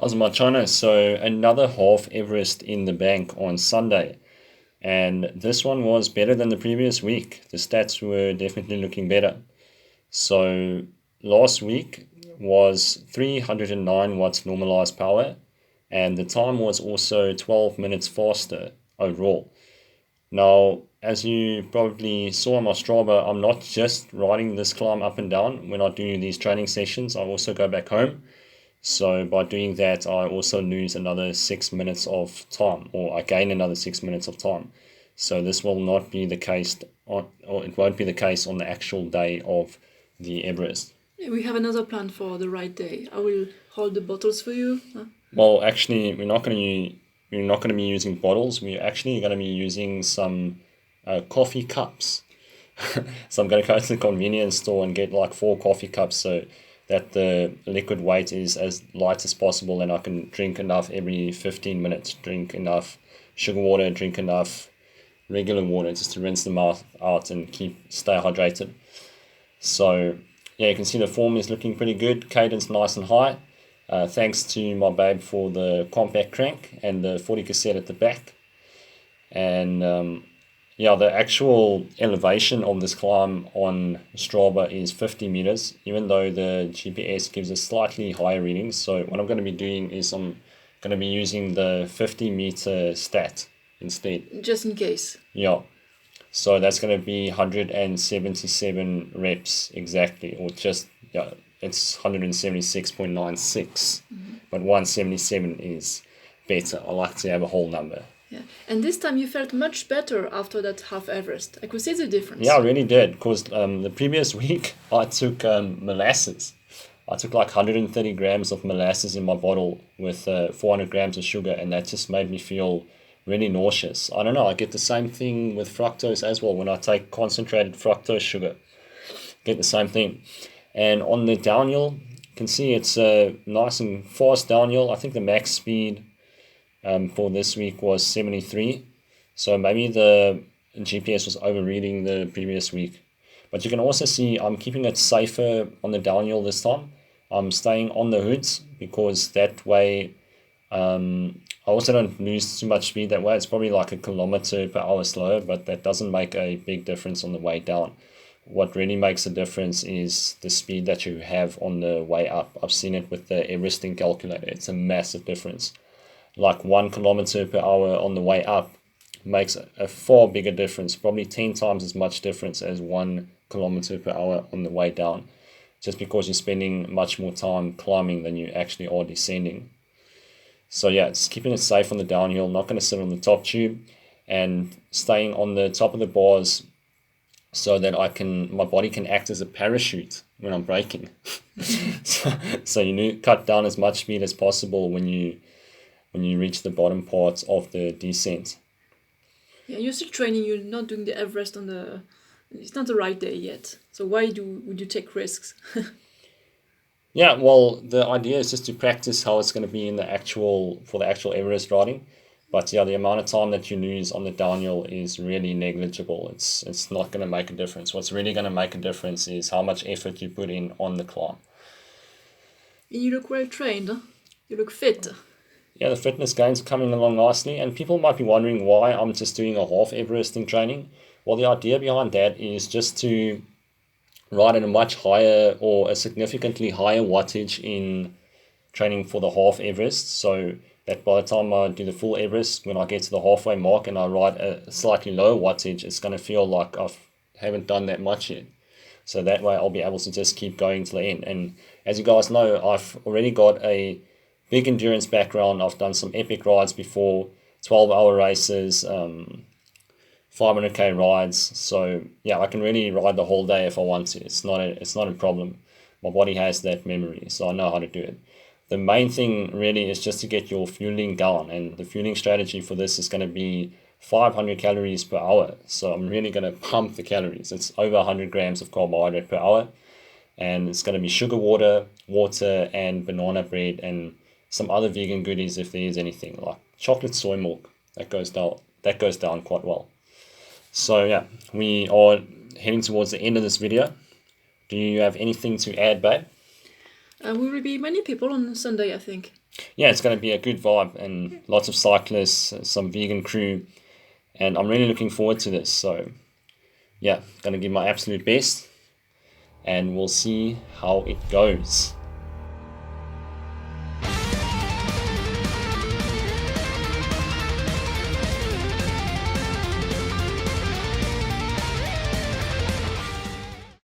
How's my China? So another half Everest in the bank on Sunday. And this one was better than the previous week. The stats were definitely looking better. So last week was 309 watts normalized power, and the time was also 12 minutes faster overall. Now, as you probably saw on my Strava, I'm not just riding this climb up and down. When I do these training sessions, I also go back home. So by doing that, I also lose another 6 minutes of time, or I gain another 6 minutes of time. So this will not be the case or it won't be the case on the actual day of the Everest. Yeah, we have another plan for the right day. I will hold the bottles for you. Well, actually, we're not going to be using bottles. We're actually going to be using some coffee cups. So I'm going to go to the convenience store and get like 4 coffee cups so that the liquid weight is as light as possible, and I can drink enough every 15 minutes. Drink enough sugar water, drink enough regular water just to rinse the mouth out and stay hydrated. So yeah, you can see the form is looking pretty good. Cadence nice and high. Thanks to my babe for the compact crank and the 40 cassette at the back. And yeah, the actual elevation of this climb on Strava is 50 meters, even though the GPS gives us slightly higher readings. So what I'm going to be doing is I'm going to be using the 50-meter stat instead. Just in case. Yeah. So that's going to be 177 reps exactly, or just, yeah, it's 176.96, but 177 is better. I like to have a whole number. Yeah. And this time you felt much better after that half Everest. I could see the difference. Yeah, I really did, because the previous week I took molasses. I took like 130 grams of molasses in my bottle with 400 grams of sugar, and that just made me feel really nauseous. I don't know, I get the same thing with fructose as well when I take concentrated fructose sugar. Get the same thing. And on the downhill, you can see it's a nice and fast downhill. I think the max speed for this week was 73. So maybe the GPS was overreading the previous week. But you can also see I'm keeping it safer on the downhill this time. I'm staying on the hoods because that way I also don't lose too much speed that way. It's probably like a kilometer per hour slower, but that doesn't make a big difference on the way down. What really makes a difference is the speed that you have on the way up. I've seen it with the Everesting calculator. It's a massive difference. Like 1 kilometer per hour on the way up makes a far bigger difference, probably 10 times as much difference as 1 kilometer per hour on the way down, just because you're spending much more time climbing than you actually are descending. So yeah, it's keeping it safe on the downhill, not going to sit on the top tube, and staying on the top of the bars so that my body can act as a parachute when I'm braking. So you need to cut down as much speed as possible when you reach the bottom parts of the descent. Yeah, you're still training. You're not doing the Everest on the. It's not the right day yet. So why would you take risks? Yeah, well, the idea is just to practice how it's going to be for the actual Everest riding. But yeah, the amount of time that you lose on the downhill is really negligible. It's not going to make a difference. What's really going to make a difference is how much effort you put in on the climb. And you look well trained. Huh? You look fit. Yeah, the fitness gains are coming along nicely, and people might be wondering why I'm just doing a half Everesting training. Well, the idea behind that is just to ride at a much higher or a significantly higher wattage in training for the half Everest, so that by the time I do the full Everest, when I get to the halfway mark and I ride a slightly lower wattage, it's going to feel like I haven't done that much yet. So that way I'll be able to just keep going to the end. And as you guys know, I've already got a big endurance background. I've done some epic rides before, 12-hour races, 500k rides. So yeah, I can really ride the whole day if I want to. It's not a problem. My body has that memory, so I know how to do it. The main thing really is just to get your fueling down, and the fueling strategy for this is going to be 500 calories per hour. So I'm really going to pump the calories. It's over 100 grams of carbohydrate per hour, and it's going to be sugar water, and banana bread, and some other vegan goodies if there is anything, like chocolate soy milk. That goes down quite well. So yeah, we are heading towards the end of this video. Do you have anything to add, babe? We will be many people on Sunday, I think. yeah, it's going to be a good vibe and lots of cyclists, some vegan crew, and I'm really looking forward to this. So yeah, going to give my absolute best, and we'll see how it goes.